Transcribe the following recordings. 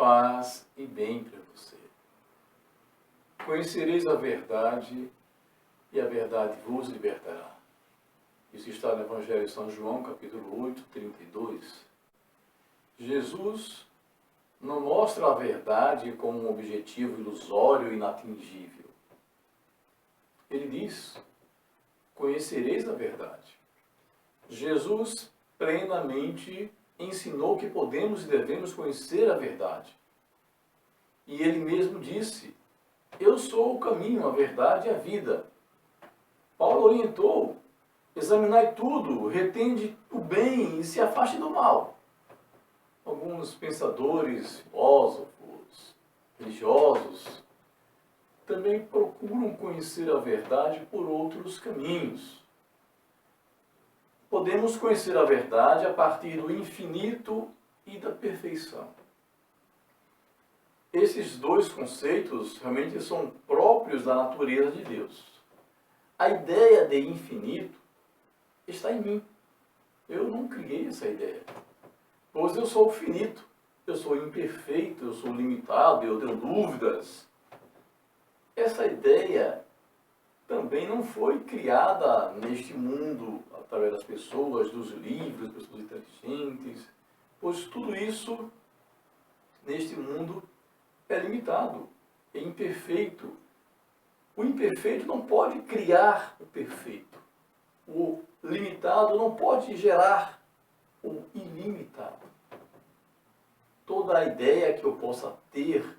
paz e bem para você. Conhecereis a verdade e a verdade vos libertará. Isso está no Evangelho de São João, capítulo 8, 32. Jesus não mostra a verdade como um objetivo ilusório e inatingível. Ele diz: conhecereis a verdade. Jesus plenamente ensinou que podemos e devemos conhecer a verdade. E ele mesmo disse: eu sou o caminho, a verdade e a vida. Paulo orientou: examinai tudo, retende o bem e se afaste do mal. Alguns pensadores, filósofos, religiosos, também procuram conhecer a verdade por outros caminhos. Podemos conhecer a verdade a partir do infinito e da perfeição. Esses dois conceitos realmente são próprios da natureza de Deus. A ideia de infinito está em mim. Eu não criei essa ideia. Pois eu sou finito, eu sou imperfeito, eu sou limitado, eu tenho dúvidas. Essa ideia também não foi criada neste mundo através das pessoas, dos livros, pessoas inteligentes, pois tudo isso neste mundo é limitado, é imperfeito. O imperfeito não pode criar o perfeito. O limitado não pode gerar o ilimitado. Toda a ideia que eu possa ter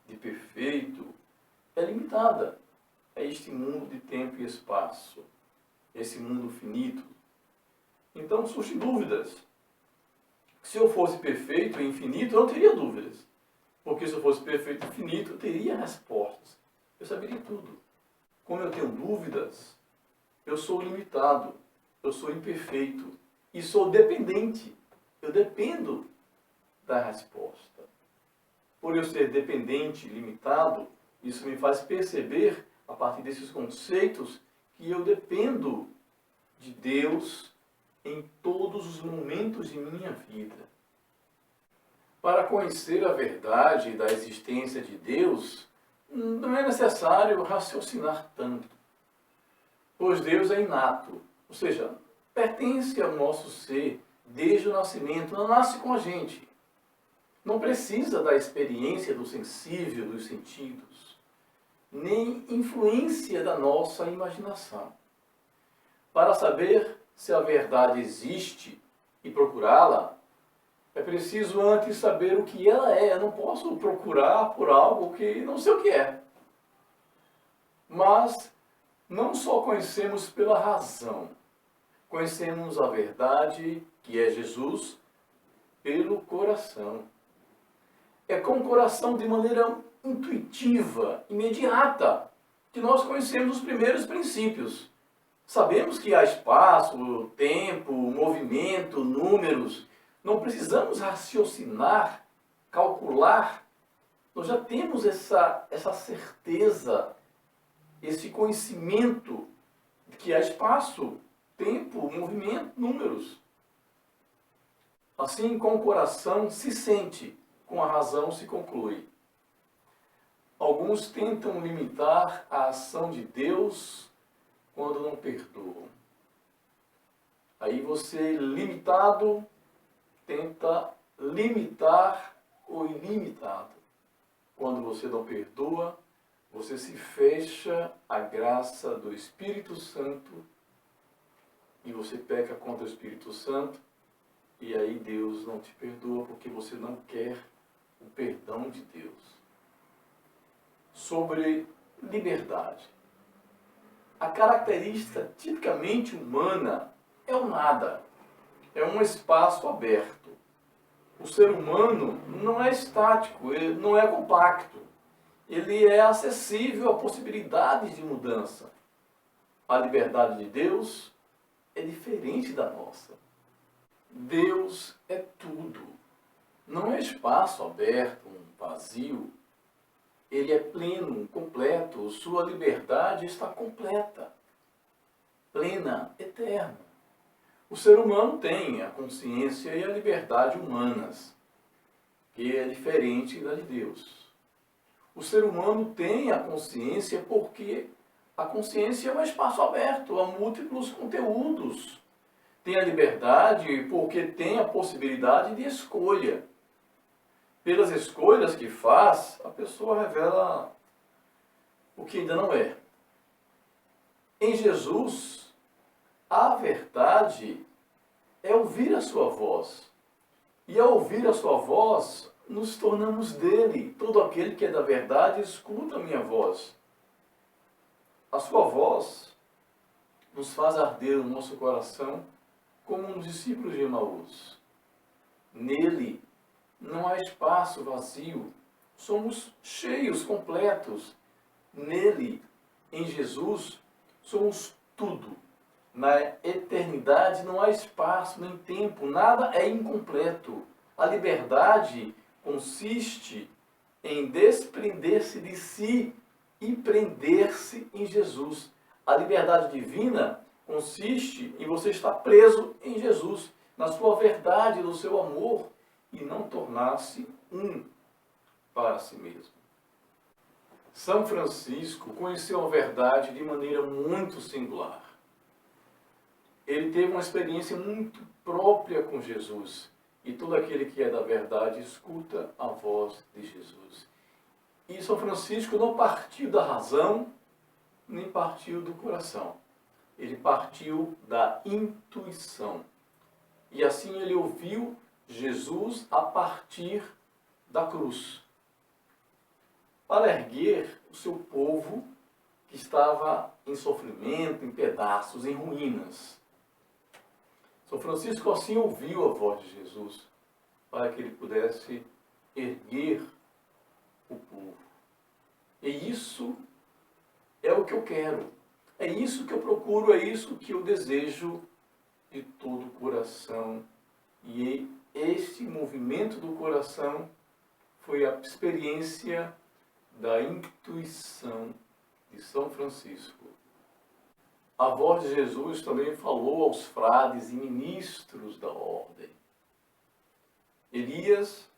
de perfeito é limitada a este mundo de tempo e espaço, esse mundo finito. Então surgem dúvidas. Se eu fosse perfeito e infinito, eu não teria dúvidas. Porque se eu fosse perfeito e infinito, eu teria respostas. Eu saberia tudo. Como eu tenho dúvidas, eu sou limitado, eu sou imperfeito e sou dependente. Eu dependo da resposta. Por eu ser dependente, limitado, isso me faz perceber, a partir desses conceitos, que eu dependo de Deus em todos os momentos de minha vida. Para conhecer a verdade da existência de Deus, não é necessário raciocinar tanto, pois Deus é inato, ou seja, pertence ao nosso ser desde o nascimento, não nasce com a gente. Não precisa da experiência do sensível, dos sentidos, nem influência da nossa imaginação. Para saber se a verdade existe e procurá-la, é preciso antes saber o que ela é. Eu não posso procurar por algo que não sei o que é. Mas não só conhecemos pela razão, conhecemos a verdade, que é Jesus, pelo coração. É com o coração, de maneira intuitiva, imediata, que nós conhecemos os primeiros princípios. Sabemos que há espaço, tempo, movimento, números. Não precisamos raciocinar, calcular. Nós já temos essa certeza, esse conhecimento de que há espaço, tempo, movimento, números. Assim, com o coração se sente, com a razão se conclui. Alguns tentam limitar a ação de Deus quando não perdoam. Aí você, limitado, tenta limitar o ilimitado. Quando você não perdoa, você se fecha à graça do Espírito Santo e você peca contra o Espírito Santo, e aí Deus não te perdoa porque você não quer o perdão de Deus. Sobre liberdade. A característica tipicamente humana é o nada. É um espaço aberto. O ser humano não é estático, ele não é compacto. Ele é acessível a possibilidades de mudança. A liberdade de Deus é diferente da nossa. Deus é tudo. Não é espaço aberto, um vazio. Ele é pleno, completo. Sua liberdade está completa, plena, eterna. O ser humano tem a consciência e a liberdade humanas. que é diferente da de Deus. O ser humano tem a consciência porque a consciência é um espaço aberto a múltiplos conteúdos. Tem a liberdade porque tem a possibilidade de escolha. Pelas escolhas que faz, a pessoa revela o que ainda não é. Em Jesus, a verdade é ouvir a sua voz. E ao ouvir a sua voz, nos tornamos dele. Todo aquele que é da verdade escuta a minha voz. A sua voz nos faz arder o nosso coração como nos discípulos de Emaús. Nele não há espaço vazio. Somos cheios, completos. Nele, em Jesus, somos tudo. Na eternidade não há espaço nem tempo, nada é incompleto. A liberdade consiste em desprender-se de si e prender-se em Jesus. A liberdade divina consiste em você estar preso em Jesus, na sua verdade, no seu amor, e não tornar-se um para si mesmo. São Francisco conheceu a verdade de maneira muito singular. Ele teve uma experiência muito própria com Jesus. E todo aquele que é da verdade escuta a voz de Jesus. E São Francisco não partiu da razão, nem partiu do coração. Ele partiu da intuição. E assim ele ouviu Jesus a partir da cruz, para erguer o seu povo que estava em sofrimento, em pedaços, em ruínas. São Francisco assim ouviu a voz de Jesus, para que ele pudesse erguer o povo. E isso é o que eu quero, é isso que eu procuro, é isso que eu desejo de todo o coração. E este movimento do coração foi a experiência da intuição de São Francisco. A voz de Jesus também falou aos frades e ministros da ordem. Elias,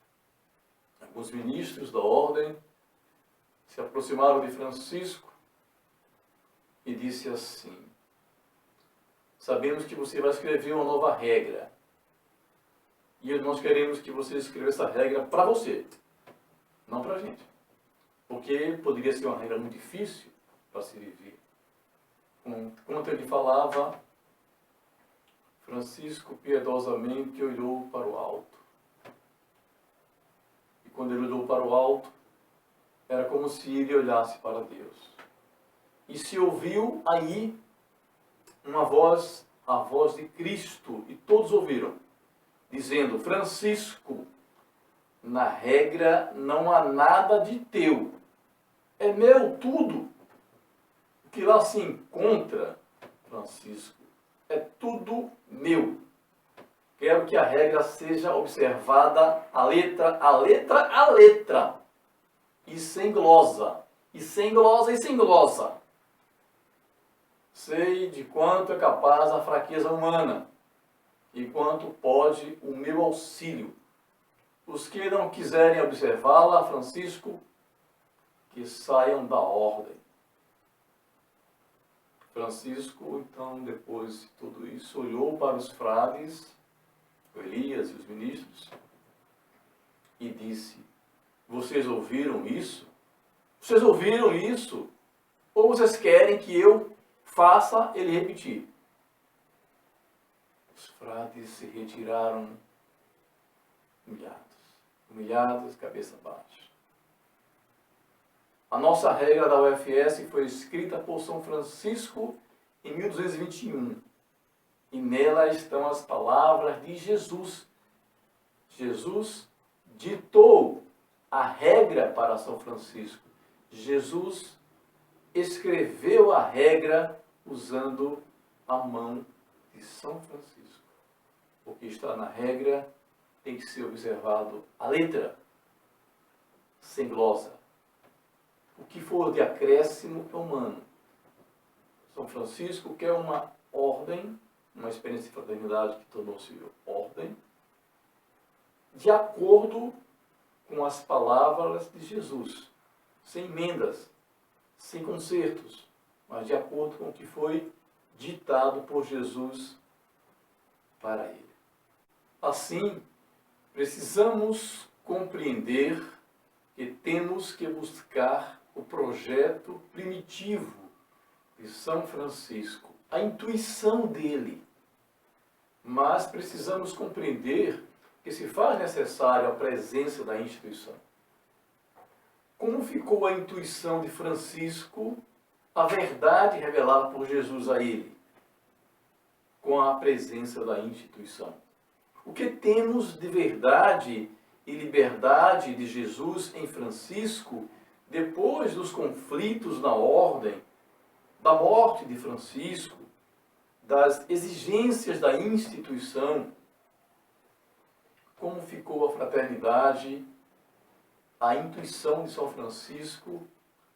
alguns ministros da ordem, se aproximaram de Francisco e disse assim: sabemos que você vai escrever uma nova regra. E nós queremos que você escreva essa regra para você, não para a gente. Porque poderia ser uma regra muito difícil para se viver. Enquanto ele falava, Francisco piedosamente olhou para o alto. E quando ele olhou para o alto, era como se ele olhasse para Deus. E se ouviu aí uma voz, a voz de Cristo, e todos ouviram, dizendo: Francisco, na regra não há nada de teu, é meu tudo. O que lá se encontra, Francisco, é tudo meu. Quero que a regra seja observada a letra, e sem glosa, e sem glosa, e sem glosa. Sei de quanto é capaz a fraqueza humana, e quanto pode o meu auxílio. Os que não quiserem observá-la, Francisco, que saiam da ordem. Francisco, então, depois de tudo isso, olhou para os frades, Elias e os ministros, e disse: vocês ouviram isso? Vocês ouviram isso? Ou vocês querem que eu faça ele repetir? Os frades se retiraram humilhados, cabeça baixa. A nossa regra da UFS foi escrita por São Francisco em 1221. E nela estão as palavras de Jesus. Jesus ditou a regra para São Francisco. Jesus escreveu a regra usando a mão de São Francisco. O que está na regra tem que ser observado a letra, sem glosa. O que for de acréscimo é humano. São Francisco quer uma ordem, uma experiência de fraternidade que tornou-se ordem, de acordo com as palavras de Jesus, sem emendas, sem consertos, mas de acordo com o que foi ditado por Jesus para ele. Assim, precisamos compreender que temos que buscar o projeto primitivo de São Francisco, a intuição dele. Mas precisamos compreender que se faz necessária a presença da instituição. Como ficou a intuição de Francisco, a verdade revelada por Jesus a ele, com a presença da instituição? O que temos de verdade e liberdade de Jesus em Francisco, depois dos conflitos na ordem, da morte de Francisco, das exigências da instituição? Como ficou a fraternidade, a intuição de São Francisco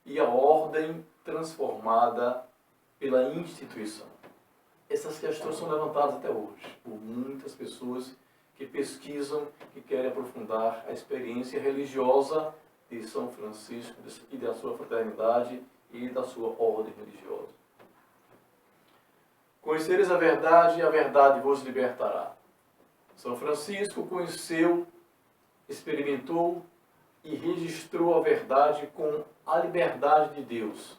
e a ordem transformada pela instituição? Essas questões são levantadas até hoje por muitas pessoas que pesquisam, que querem aprofundar a experiência religiosa de São Francisco e da sua fraternidade e da sua ordem religiosa. Conhecereis a verdade vos libertará. São Francisco conheceu, experimentou e registrou a verdade com a liberdade de Deus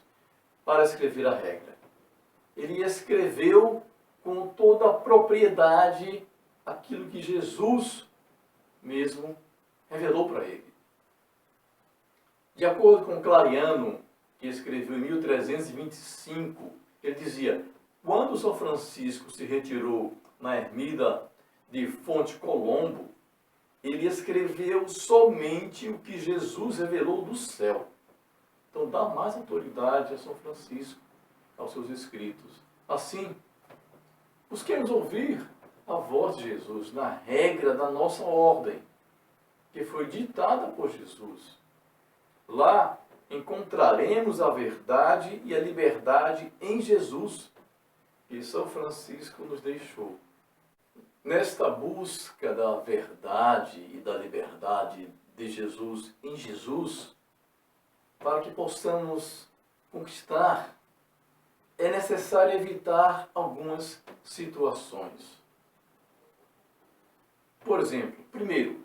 para escrever a regra. Ele escreveu com toda a propriedade aquilo que Jesus mesmo revelou para ele. De acordo com Clariano, que escreveu em 1325, ele dizia: quando São Francisco se retirou na ermida de Fonte Colombo, ele escreveu somente o que Jesus revelou do céu. Então dá mais autoridade a São Francisco, aos seus escritos. Assim, busquemos ouvir a voz de Jesus na regra da nossa ordem, que foi ditada por Jesus. Lá encontraremos a verdade e a liberdade em Jesus, que São Francisco nos deixou. Nesta busca da verdade e da liberdade de Jesus em Jesus, para que possamos conquistar, é necessário evitar algumas situações. Por exemplo, primeiro,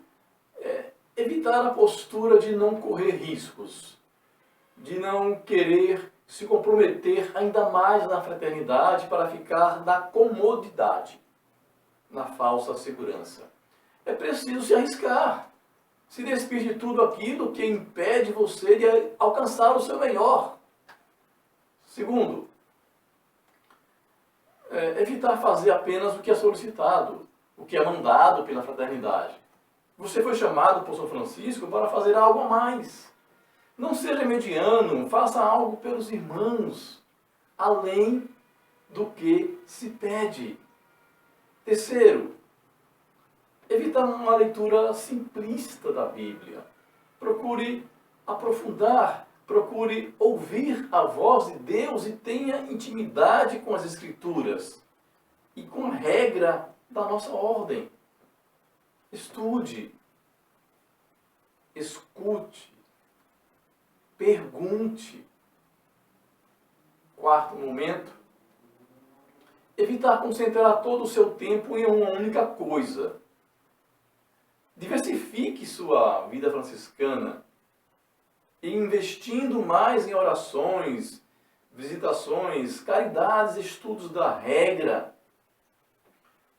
evitar a postura de não correr riscos, de não querer se comprometer ainda mais na fraternidade para ficar na comodidade, na falsa segurança. É preciso se arriscar, se despir de tudo aquilo que impede você de alcançar o seu melhor. Segundo, evitar fazer apenas o que é solicitado, o que é mandado pela fraternidade. Você foi chamado por São Francisco para fazer algo a mais. Não seja mediano, faça algo pelos irmãos, além do que se pede. Terceiro, evitar uma leitura simplista da Bíblia. Procure aprofundar, procure ouvir a voz de Deus e tenha intimidade com as Escrituras e com a regra da nossa ordem. Estude, escute, pergunte. Quarto momento, evitar concentrar todo o seu tempo em uma única coisa. Diversifique sua vida franciscana, investindo mais em orações, visitações, caridades, estudos da regra,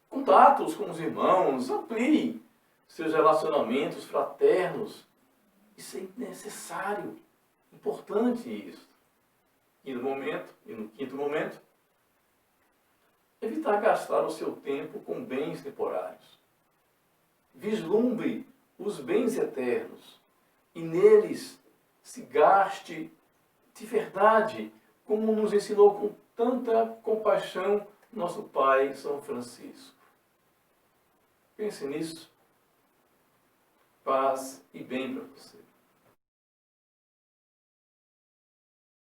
contatos com os irmãos, amplie seus relacionamentos fraternos. Isso é necessário, importante isso. E no quinto momento, evitar gastar o seu tempo com bens temporários. Vislumbre os bens eternos e neles se gaste de verdade, como nos ensinou com tanta compaixão nosso Pai São Francisco. Pense nisso. Paz e bem para você.